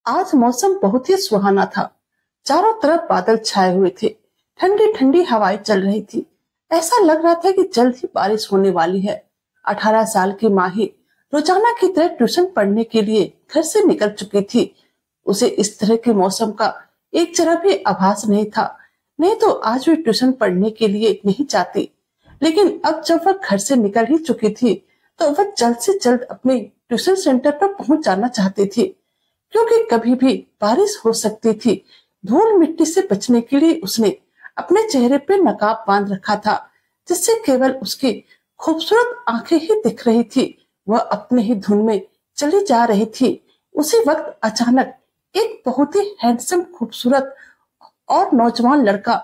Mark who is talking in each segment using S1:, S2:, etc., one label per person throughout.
S1: आज मौसम बहुत ही सुहाना था। चारों तरफ बादल छाए हुए थे। ठंडी ठंडी हवाएं चल रही थी। ऐसा लग रहा था कि जल्द ही बारिश होने वाली है। 18 साल की माही रोजाना की तरह ट्यूशन पढ़ने के लिए घर से निकल चुकी थी। उसे इस तरह के मौसम का एक जरा भी आभास नहीं था। नहीं तो आज वे ट्यूशन पढ़ने के लिए नहीं जाती। लेकिन अब जब वह घर से निकल ही चुकी थी तो वह जल्द से जल्द अपने ट्यूशन सेंटर पर पहुंच जाना चाहती थी, क्योंकि कभी भी बारिश हो सकती थी। धूल मिट्टी से बचने के लिए उसने अपने चेहरे पे नकाब बांध रखा था, जिससे केवल उसकी खूबसूरत आंखें ही दिख रही थी। वह अपने ही धुन में चली जा रही थी। उसी वक्त अचानक एक बहुत ही हैंडसम, खूबसूरत और नौजवान लड़का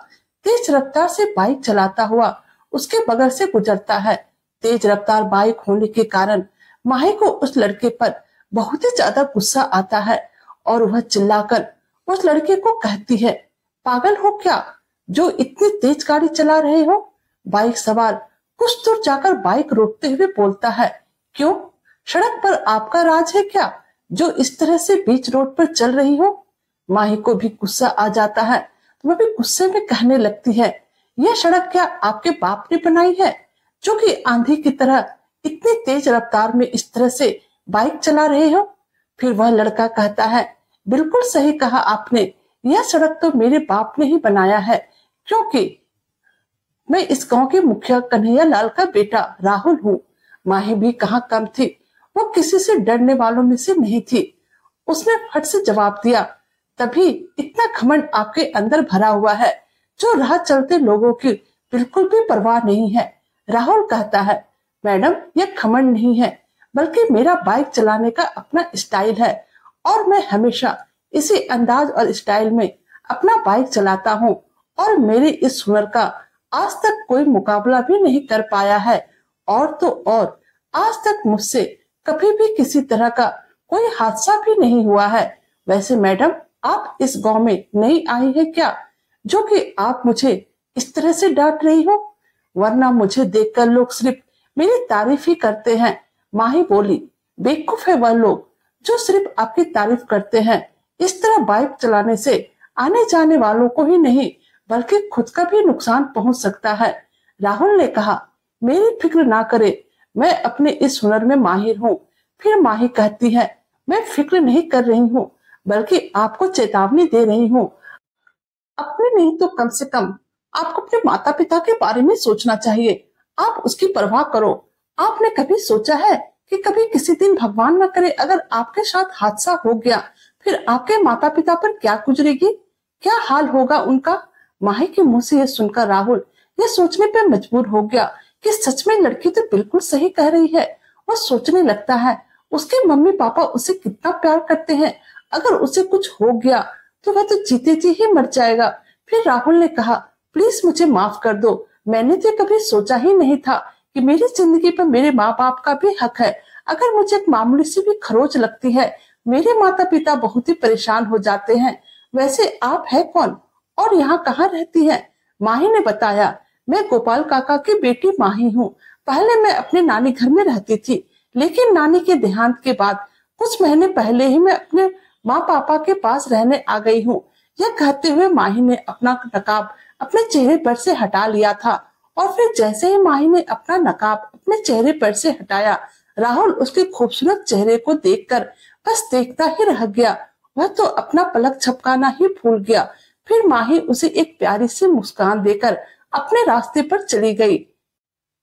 S1: तेज रफ्तार से बाइक चलाता हुआ उसके बगल से गुजरता है। तेज रफ्तार बाइक होने के कारण माही को उस लड़के पर बहुत ही ज्यादा गुस्सा आता है और वह चिल्लाकर उस लड़के को कहती है, पागल हो क्या जो इतनी तेज गाड़ी चला रहे हो? बाइक सवार कुछ दूर जाकर बाइक रोकते हुए बोलता है, क्यों, सड़क पर आपका राज है क्या जो इस तरह से बीच रोड पर चल रही हो? माही को भी गुस्सा आ जाता है। वह भी गुस्से में कहने लगती है, यह सड़क क्या आपके बाप ने बनाई है जो कि आंधी की तरह इतनी तेज रफ्तार में इस तरह से बाइक चला रहे हो? फिर वह लड़का कहता है, बिल्कुल सही कहा आपने, यह सड़क तो मेरे बाप ने ही बनाया है, क्योंकि मैं इस गांव के मुखिया कन्हैया लाल का बेटा राहुल हूँ। माही भी कहाँ कम थी। वो किसी से डरने वालों में से नहीं थी। उसने फट से जवाब दिया, तभी इतना घमंड आपके अंदर भरा हुआ है जो राह चलते लोगों की बिल्कुल भी परवाह नहीं है। राहुल कहता है, मैडम यह घमंड नहीं है, बल्कि मेरा बाइक चलाने का अपना स्टाइल है और मैं हमेशा इसी अंदाज और स्टाइल में अपना बाइक चलाता हूँ और मेरे इस हुनर का आज तक कोई मुकाबला भी नहीं कर पाया है। और तो और आज तक मुझसे कभी भी किसी तरह का कोई हादसा भी नहीं हुआ है। वैसे मैडम आप इस गांव में नई आई है क्या जो कि आप मुझे इस तरह से डांट रही हो? वरना मुझे देखकर लोग सिर्फ मेरी तारीफ ही करते हैं। माही बोली, बेवकूफ है वह लोग जो सिर्फ आपकी तारीफ करते हैं। इस तरह बाइक चलाने से आने जाने वालों को ही नहीं बल्कि खुद का भी नुकसान पहुंच सकता है। राहुल ने कहा, मेरी फिक्र ना करे, मैं अपने इस हुनर में माहिर हूँ। फिर माही कहती है, मैं फिक्र नहीं कर रही हूँ बल्कि आपको चेतावनी दे रही हूँ। अपने नहीं तो कम से कम आपको अपने माता पिता के बारे में सोचना चाहिए। आप उसकी परवाह करो। आपने कभी सोचा है कि कभी किसी दिन भगवान न करे अगर आपके साथ हादसा हो गया, फिर आपके माता पिता पर क्या गुजरेगी, क्या हाल होगा उनका? माही के मुंह से यह सुनकर राहुल यह सोचने पर मजबूर हो गया कि सच में लड़की तो बिल्कुल सही कह रही है। वह सोचने लगता है, उसके मम्मी पापा उसे कितना प्यार करते हैं। अगर उसे कुछ हो गया तो वह तो जीते जी ही मर जाएगा। फिर राहुल ने कहा, प्लीज मुझे माफ कर दो। मैंने तो कभी सोचा ही नहीं था कि मेरी जिंदगी पर मेरे माँ बाप का भी हक है। अगर मुझे एक मामूली सी भी खरोच लगती है, मेरे माता पिता बहुत ही परेशान हो जाते हैं। वैसे आप है कौन और यहाँ कहाँ रहती है? माही ने बताया, मैं गोपाल काका की बेटी माही हूँ। पहले मैं अपने नानी घर में रहती थी, लेकिन नानी के देहांत के बाद कुछ महीने पहले ही मैं अपने माँ पापा के पास रहने आ गई हूँ। यह कहते हुए माही ने अपना नकाब अपने चेहरे पर से हटा लिया था और फिर जैसे ही माही ने अपना नकाब अपने चेहरे पर से हटाया, राहुल उसके खूबसूरत चेहरे को देखकर बस देखता ही रह गया। वह तो अपना पलक झपकाना ही भूल गया। फिर माही उसे एक प्यारी सी मुस्कान देकर अपने रास्ते पर चली गई।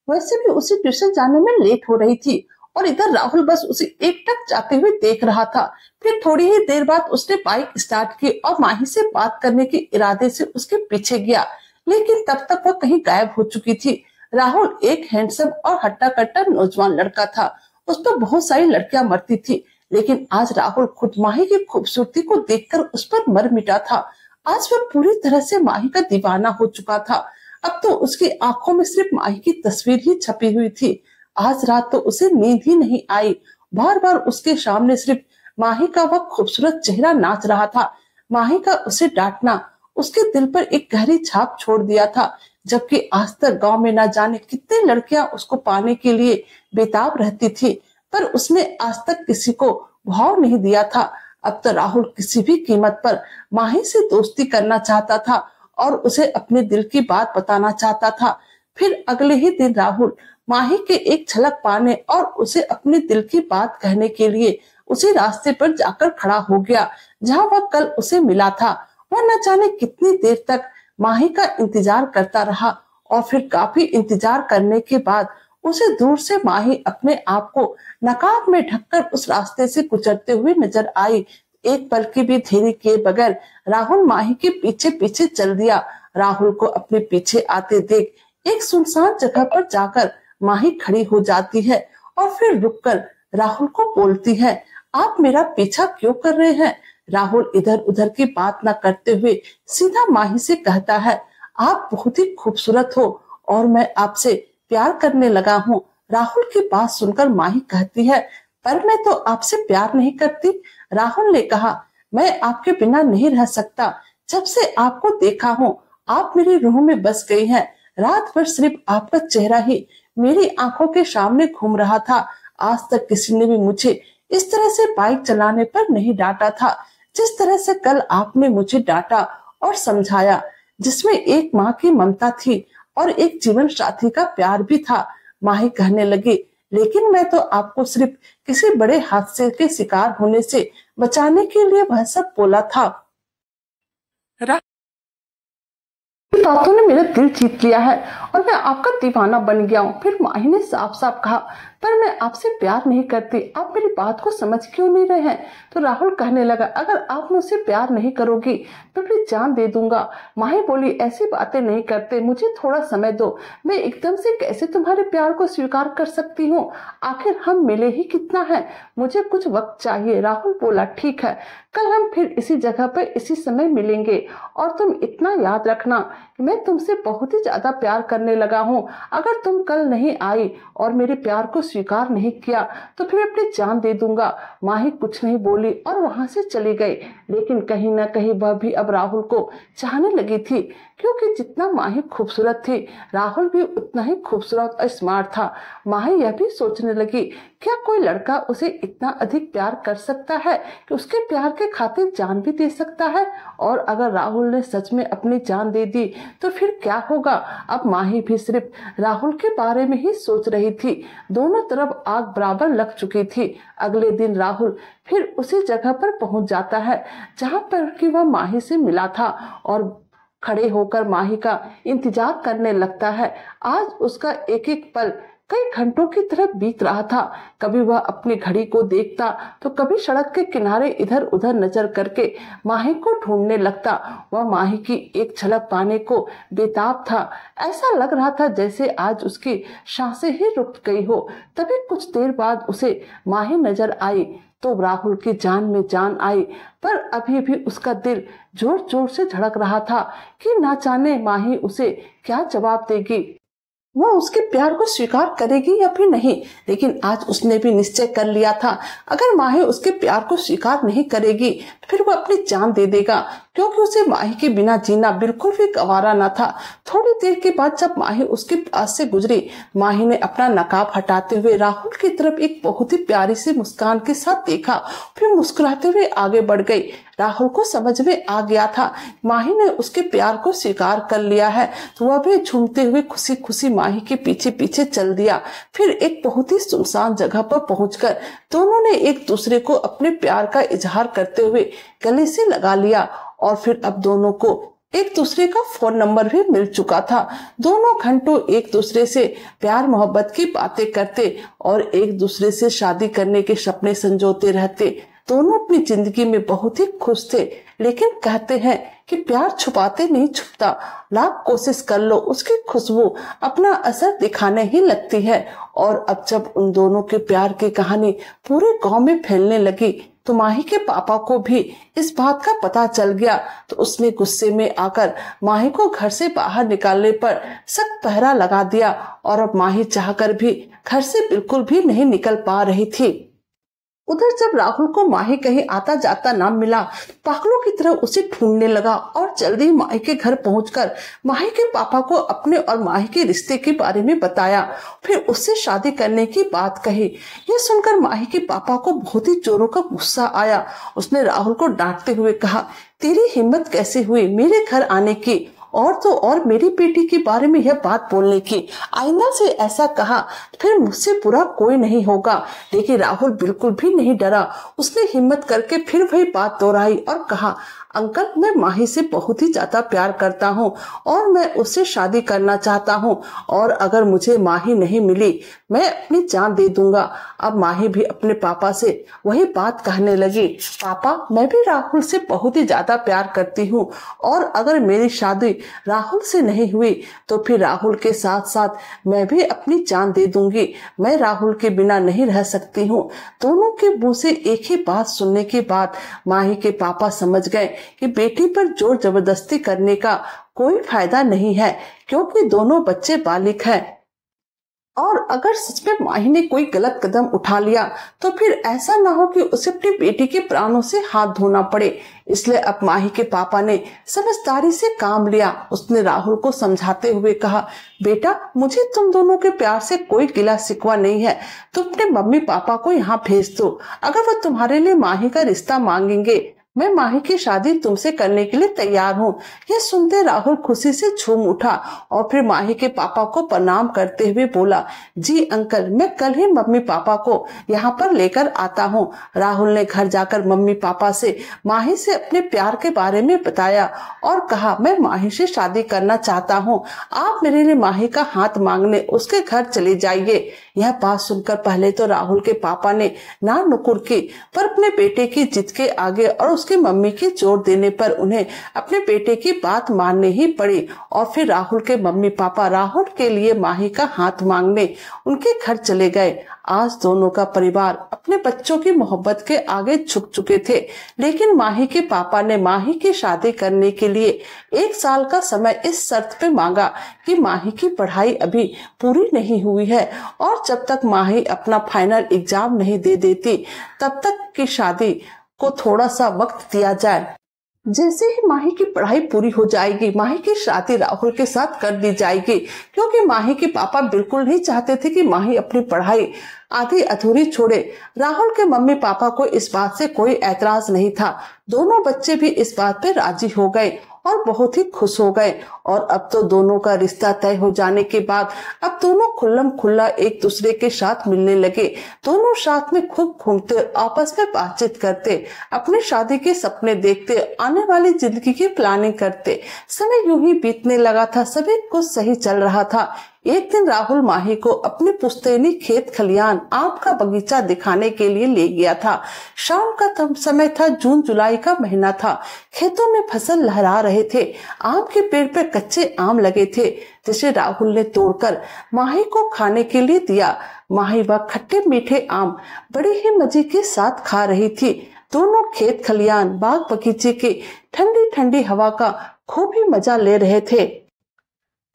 S1: वैसे भी उसे ट्यूशन जाने में लेट हो रही थी और इधर राहुल बस उसे एकटक जाते हुए देख रहा था। फिर थोड़ी ही देर बाद उसने बाइक स्टार्ट की और माही से बात करने के इरादे से उसके पीछे गया, लेकिन तब तक वह कहीं गायब हो चुकी थी। राहुल एक हैंडसम और हट्टा कट्टा नौजवान लड़का था। उस पर बहुत सारी लड़कियां मरती थी, लेकिन आज राहुल खुद माही की खूबसूरती को देखकर उस पर मर मिटा था। आज वह पूरी तरह से माही का दीवाना हो चुका था। अब तो उसकी आंखों में सिर्फ माही की तस्वीर ही छपी हुई थी। आज रात तो उसे नींद ही नहीं आई। बार बार उसके सामने सिर्फ माही का वह खूबसूरत चेहरा नाच रहा था। माही का उसे डांटना उसके दिल पर एक गहरी छाप छोड़ दिया था, जबकि आज तक गांव में न जाने कितनी लड़कियां उसको पाने के लिए बेताब रहती थी, पर उसने आज तक किसी को भाव नहीं दिया था। अब तो राहुल किसी भी कीमत पर माही से दोस्ती करना चाहता था और उसे अपने दिल की बात बताना चाहता था। फिर अगले ही दिन राहुल माही के एक झलक पाने और उसे अपने दिल की बात कहने के लिए उसी रास्ते पर जाकर खड़ा हो गया जहां वह कल उसे मिला था। वह न जाने कितनी देर तक माही का इंतजार करता रहा और फिर काफी इंतजार करने के बाद उसे दूर से माही अपने आप को नकाब में ढककर उस रास्ते से गुजरते हुए नजर आई। एक पल की भी देरी किए बगैर राहुल माही के पीछे पीछे चल दिया। राहुल को अपने पीछे आते देख एक सुनसान जगह पर जाकर माही खड़ी हो जाती है और फिर रुककर राहुल को बोलती है, आप मेरा पीछा क्यों कर रहे हैं? राहुल इधर उधर की बात न करते हुए सीधा माही से कहता है, आप बहुत ही खूबसूरत हो और मैं आपसे प्यार करने लगा हूँ। राहुल की बात सुनकर माही कहती है, पर मैं तो आपसे प्यार नहीं करती। राहुल ने कहा, मैं आपके बिना नहीं रह सकता। जब से आपको देखा हूँ आप मेरी रूह में बस गई हैं। रात भर सिर्फ आपका चेहरा ही मेरी आंखों के सामने घूम रहा था। आज तक किसी ने भी मुझे इस तरह से बाइक चलाने पर नहीं डांटा था जिस तरह से कल आपने मुझे डांटा और समझाया, जिसमें एक माँ की ममता थी और एक जीवन साथी का प्यार भी था। माही कहने लगी, लेकिन मैं तो आपको सिर्फ किसी बड़े हादसे के शिकार होने से बचाने के लिए वह सब बोला था। बातों ने मेरा दिल जीत लिया है और मैं आपका दीवाना बन गया हूँ। फिर माही ने साफ साफ कहा, पर मैं आपसे प्यार नहीं करती। आप मेरी बात को समझ क्यों नहीं रहे हैं? तो राहुल कहने लगा, अगर आप मुझसे प्यार नहीं करोगी तो फिर जान दे दूंगा। माही बोली, ऐसी बातें नहीं करते, मुझे थोड़ा समय दो। मैं एकदम से कैसे तुम्हारे प्यार को स्वीकार कर सकती हूँ? आखिर हम मिले ही कितना है, मुझे कुछ वक्त चाहिए। राहुल बोला, ठीक है, कल हम फिर इसी जगह पर इसी समय मिलेंगे और तुम इतना याद रखना कि मैं तुमसे बहुत ही ज्यादा प्यार करने लगा हूँ। अगर तुम कल नहीं आई और मेरे प्यार को स्वीकार नहीं किया तो फिर अपनी जान दे दूंगा। माही कुछ नहीं बोली और वहां से चली गई, लेकिन कहीं ना कहीं वह भी अब राहुल को चाहने लगी थी, क्योंकि जितना माही खूबसूरत थी राहुल भी उतना ही खूबसूरत और स्मार्ट था। माही यह भी सोचने लगी, क्या कोई लड़का उसे इतना अधिक प्यार कर सकता है कि उसके प्यार के खातिर जान भी दे सकता है? और अगर राहुल ने सच में अपनी जान दे दी तो फिर क्या होगा? अब माही भी सिर्फ राहुल के बारे में ही सोच रही थी। दोनों तरफ आग बराबर लग चुकी थी। अगले दिन राहुल फिर उसी जगह पर पहुंच जाता है जहां पर कि वह माही से मिला था और खड़े होकर माही का इंतजार करने लगता है। आज उसका एक एक पल कई घंटों की तरह बीत रहा था। कभी वह अपनी घड़ी को देखता तो कभी सड़क के किनारे इधर उधर नजर करके माही को ढूंढने लगता। वह माही की एक झलक पाने को बेताब था। ऐसा लग रहा था जैसे आज उसकी सांसें ही रुक गई हो। तभी कुछ देर बाद उसे माही नजर आई तो राहुल की जान में जान आई, पर अभी भी उसका दिल जोर जोर से धड़क रहा था कि ना जाने माही उसे क्या जवाब देगी। वो उसके प्यार को स्वीकार करेगी या फिर नहीं। लेकिन आज उसने भी निश्चय कर लिया था, अगर माही उसके प्यार को स्वीकार नहीं करेगी तो फिर वो अपनी जान दे देगा, क्योंकि उसे माही के बिना जीना बिल्कुल भी गवारा न था। थोड़ी देर के बाद जब माही उसके पास से गुजरी, माही ने अपना नकाब हटाते हुए राहुल की तरफ एक बहुत ही प्यारी सी मुस्कान के साथ देखा, फिर मुस्कुराते हुए आगे बढ़ गई। राहुल को समझ में आ गया था माही ने उसके प्यार को स्वीकार कर लिया है, तो वह भी झूमते हुए खुशी खुशी माही के पीछे पीछे चल दिया। फिर एक बहुत ही सुनसान जगह पर पहुंचकर दोनों ने एक दूसरे को अपने प्यार का इजहार करते हुए गले से लगा लिया और फिर अब दोनों को एक दूसरे का फोन नंबर भी मिल चुका था। दोनों घंटों एक दूसरे से प्यार मोहब्बत की बातें करते और एक दूसरे से शादी करने के सपने संजोते रहते। दोनों अपनी जिंदगी में बहुत ही खुश थे, लेकिन कहते हैं कि प्यार छुपाते नहीं छुपता, लाख कोशिश कर लो उसकी खुशबू अपना असर दिखाने ही लगती है। और अब जब उन दोनों के प्यार की कहानी पूरे गांव में फैलने लगी तो माही के पापा को भी इस बात का पता चल गया, तो उसने गुस्से में आकर माही को घर से बाहर निकालने पर सख्त पहरा लगा दिया और अब माही चाहकर भी घर से बिल्कुल भी नहीं निकल पा रही थी। उधर जब राहुल को माही कहीं आता जाता ना मिला, पागलों की तरह उसे ढूंढने लगा और जल्दी माही के घर पहुंचकर माही के पापा को अपने और माही के रिश्ते के बारे में बताया, फिर उससे शादी करने की बात कही। यह सुनकर माही के पापा को बहुत ही जोरों का गुस्सा आया। उसने राहुल को डांटते हुए कहा, तेरी हिम्मत कैसे हुई मेरे घर आने की, और तो और मेरी बेटी के बारे में यह बात बोलने की। आइंदा से ऐसा कहा फिर मुझसे बुरा कोई नहीं होगा। लेकिन राहुल बिल्कुल भी नहीं डरा। उसने हिम्मत करके फिर वही बात दोहराई और कहा, अंकल मैं माही से बहुत ही ज्यादा प्यार करता हूँ और मैं उससे शादी करना चाहता हूँ, और अगर मुझे माही नहीं मिली मैं अपनी जान दे दूंगा। अब माही भी अपने पापा से वही बात कहने लगी, पापा मैं भी राहुल से बहुत ही ज्यादा प्यार करती हूँ, और अगर मेरी शादी राहुल से नहीं हुई तो फिर राहुल के साथ साथ मैं भी अपनी जान दे दूंगी। मैं राहुल के बिना नहीं रह सकती हूँ। दोनों के मुंह से एक ही बात सुनने के बाद माही के पापा समझ गए कि बेटी पर जोर जबरदस्ती करने का कोई फायदा नहीं है, क्योंकि दोनों बच्चे बालिग हैं। और अगर सच में माही ने कोई गलत कदम उठा लिया तो फिर ऐसा ना हो कि उसे अपनी बेटी के प्राणों से हाथ धोना पड़े। इसलिए अब माही के पापा ने समझदारी से काम लिया। उसने राहुल को समझाते हुए कहा, बेटा मुझे तुम दोनों के प्यार से कोई गिला शिकवा नहीं है। तुम अपने मम्मी पापा को यहाँ भेज दो। अगर वो तुम्हारे लिए माही का रिश्ता मांगेंगे मैं माही की शादी तुमसे करने के लिए तैयार हूँ। यह सुनते राहुल खुशी से झूम उठा और फिर माही के पापा को प्रणाम करते हुए बोला, जी अंकल मैं कल ही मम्मी पापा को यहाँ पर लेकर आता हूँ। राहुल ने घर जाकर मम्मी पापा से माही से अपने प्यार के बारे में बताया और कहा, मैं माही से शादी करना चाहता हूँ। आप मेरे लिए माही का हाथ मांगने उसके घर चले जाइए। यह बात सुनकर पहले तो राहुल के पापा ने ना नुकुर की, पर अपने बेटे की जिद के आगे और उसकी मम्मी की जोर देने पर उन्हें अपने बेटे की बात माननी ही पड़ी। और फिर राहुल के मम्मी पापा राहुल के लिए माही का हाथ मांगने उनके घर चले गए। आज दोनों का परिवार अपने बच्चों की मोहब्बत के आगे झुक चुके थे, लेकिन माही के पापा ने माही की शादी करने के लिए 1 साल का समय इस शर्त पे मांगा कि माही की पढ़ाई अभी पूरी नहीं हुई है और जब तक माही अपना फाइनल एग्जाम नहीं दे देती तब तक की शादी को थोड़ा सा वक्त दिया जाए। जैसे ही माही की पढ़ाई पूरी हो जाएगी माही की शादी राहुल के साथ कर दी जाएगी, क्योंकि माही के पापा बिल्कुल नहीं चाहते थे कि माही अपनी पढ़ाई आधी अधूरी छोड़े। राहुल के मम्मी पापा को इस बात से कोई ऐतराज नहीं था। दोनों बच्चे भी इस बात पे राजी हो गए और बहुत ही खुश हो गए। और अब तो दोनों का रिश्ता तय हो जाने के बाद अब दोनों खुल्लम खुल्ला एक दूसरे के साथ मिलने लगे। दोनों साथ में खूब घूमते, आपस में बातचीत करते, अपनी शादी के सपने देखते, आने वाली जिंदगी की प्लानिंग करते। समय यूं ही बीतने लगा था, सभी कुछ सही चल रहा था। एक दिन राहुल माही को अपने पुश्तैनी खेत खलियान आम का बगीचा दिखाने के लिए ले गया था। शाम का समय था, जून जुलाई का महीना था। खेतों में फसल लहरा रहे थे। आम के पेड़ पे कच्चे आम लगे थे, जिसे राहुल ने तोड़कर माही को खाने के लिए दिया। माही वह खट्टे मीठे आम बड़े ही मजे के साथ खा रही थी। दोनों खेत खलियान बाग बगीचे के ठंडी ठंडी हवा का खूब ही मजा ले रहे थे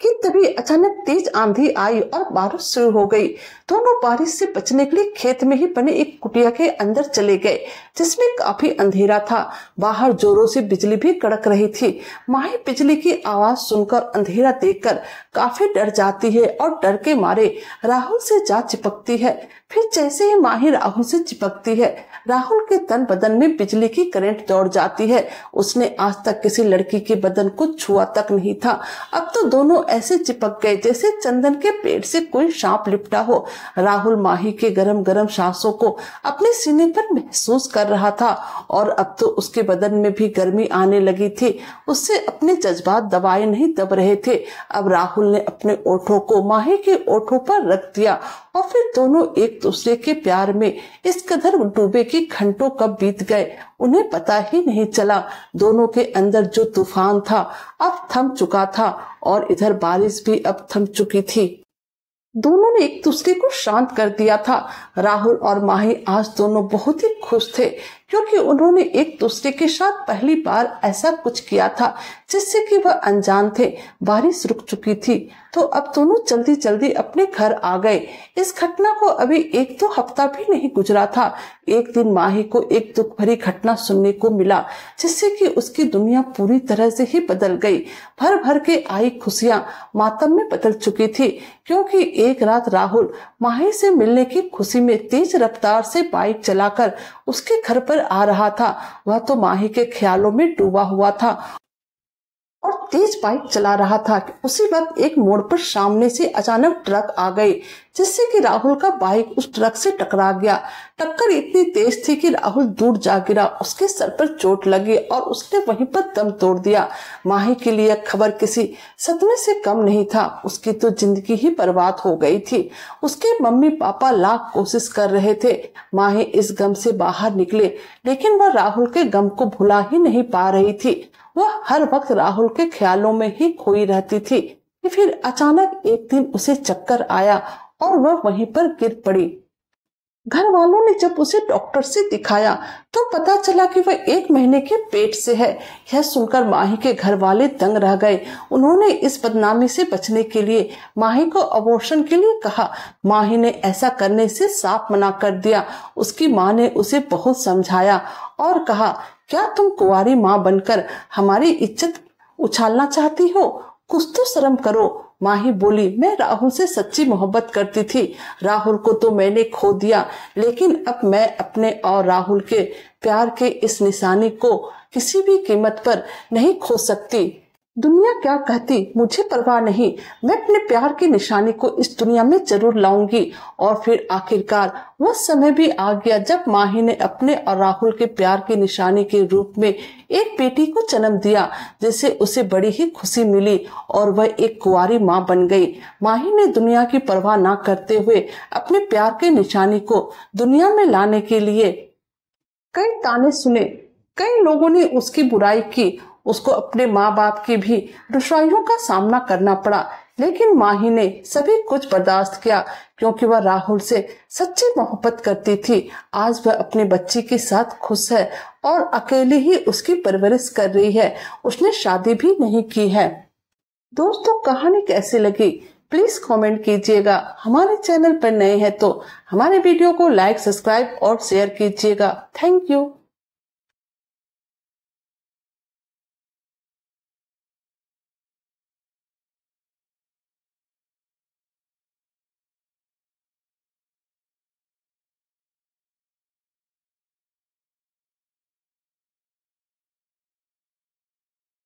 S1: कि तभी अचानक तेज आंधी आई और बारिश शुरू हो गई। दोनों बारिश से बचने के लिए खेत में ही बने एक कुटिया के अंदर चले गए, जिसमें काफी अंधेरा था। बाहर जोरों से बिजली भी कड़क रही थी। माही बिजली की आवाज सुनकर अंधेरा देखकर काफी डर जाती है और डर के मारे राहुल से जा चिपकती है। फिर जैसे ही माही राहुल से चिपकती है, राहुल के तन बदन में बिजली की करंट दौड़ जाती है। उसने आज तक किसी लड़की के बदन को छुआ तक नहीं था। अब तो दोनों ऐसे चिपक गए जैसे चंदन के पेड़ से कोई सांप लिपटा हो। राहुल माही के गरम गरम सांसों को अपने सीने पर महसूस कर रहा था और अब तो उसके बदन में भी गर्मी आने लगी थी। उससे अपने जज्बात दबाए नहीं दब रहे थे। अब राहुल ने अपने ओठों को माही के ओठों पर रख दिया और फिर दोनों एक दूसरे के प्यार में इस कदर डूबे कि घंटों कब बीत गए उन्हें पता ही नहीं चला। दोनों के अंदर जो तूफान था अब थम चुका था और इधर बारिश भी अब थम चुकी थी। दोनों ने एक दूसरे को शांत कर दिया था। राहुल और माही आज दोनों बहुत ही खुश थे, क्योंकि उन्होंने एक दूसरे के साथ पहली बार ऐसा कुछ किया था जिससे कि वह अनजान थे। बारिश रुक चुकी थी तो अब दोनों जल्दी जल्दी अपने घर आ गए। इस घटना को अभी 1-2 हफ्ता भी नहीं गुजरा था। एक दिन माही को एक दुख भरी घटना सुनने को मिला जिससे कि उसकी दुनिया पूरी तरह से ही बदल गई। भर भर के आई खुशियां मातम में बदल चुकी थी, क्योंकि एक रात राहुल माही से मिलने की खुशी में तेज रफ्तार से बाइक चलाकर उसके घर पर आ रहा था। वह तो माही के ख्यालों में डूबा हुआ था और तेज बाइक चला रहा था। उसी वक्त एक मोड़ पर सामने से अचानक ट्रक आ गई जिससे कि राहुल का बाइक उस ट्रक से टकरा गया। टक्कर इतनी तेज थी कि राहुल दूर जा गिरा। उसके सर पर चोट लगी और उसने वहीं पर दम तोड़ दिया। माही के लिए खबर किसी सदमे से कम नहीं था। उसकी तो जिंदगी ही बर्बाद हो गई थी। उसके मम्मी पापा लाख कोशिश कर रहे थे माही इस गम से बाहर निकले, लेकिन वह राहुल के गम को भुला ही नहीं पा रही थी। वह हर वक्त राहुल के ख्यालों में ही खोई रहती थी कि फिर अचानक एक दिन उसे चक्कर आया और वह वहीं पर गिर पड़ी। घर वालों ने जब उसे डॉक्टर से दिखाया तो पता चला कि वह 1 महीने के पेट से है। यह सुनकर माही के घर वाले दंग रह गए। उन्होंने इस बदनामी से बचने के लिए माही को अबॉर्शन के लिए कहा। माही ने ऐसा करने से साफ मना कर दिया। उसकी माँ ने उसे बहुत समझाया और कहा, क्या तुम कुंवारी माँ बनकर हमारी इज्जत उछालना चाहती हो? कुछ तो शर्म करो। माही बोली, मैं राहुल से सच्ची मोहब्बत करती थी। राहुल को तो मैंने खो दिया, लेकिन अब मैं अपने और राहुल के प्यार के इस निशानी को किसी भी कीमत पर नहीं खो सकती। दुनिया क्या कहती मुझे परवाह नहीं, मैं अपने प्यार की निशानी को इस दुनिया में जरूर लाऊंगी। और फिर आखिरकार वह समय भी आ गया जब माही ने अपने और राहुल के प्यार की निशानी के रूप में एक बेटी को जन्म दिया, जिसे उसे बड़ी ही खुशी मिली और वह एक कुंवारी माँ बन गई। माही ने दुनिया की परवाह न करते हुए अपने प्यार की निशानी को दुनिया में लाने के लिए कई ताने सुने। कई लोगों ने उसकी बुराई की। उसको अपने माँ बाप की भी रुसवाइयों का सामना करना पड़ा, लेकिन माही ने सभी कुछ बर्दाश्त किया क्योंकि वह राहुल से सच्ची मोहब्बत करती थी। आज वह अपने बच्ची के साथ खुश है और अकेले ही उसकी परवरिश कर रही है। उसने शादी भी नहीं की है। दोस्तों, कहानी कैसी लगी प्लीज कमेंट कीजिएगा। हमारे चैनल पर नए हैं तो हमारे वीडियो को लाइक, सब्सक्राइब और शेयर कीजिएगा। Thank you.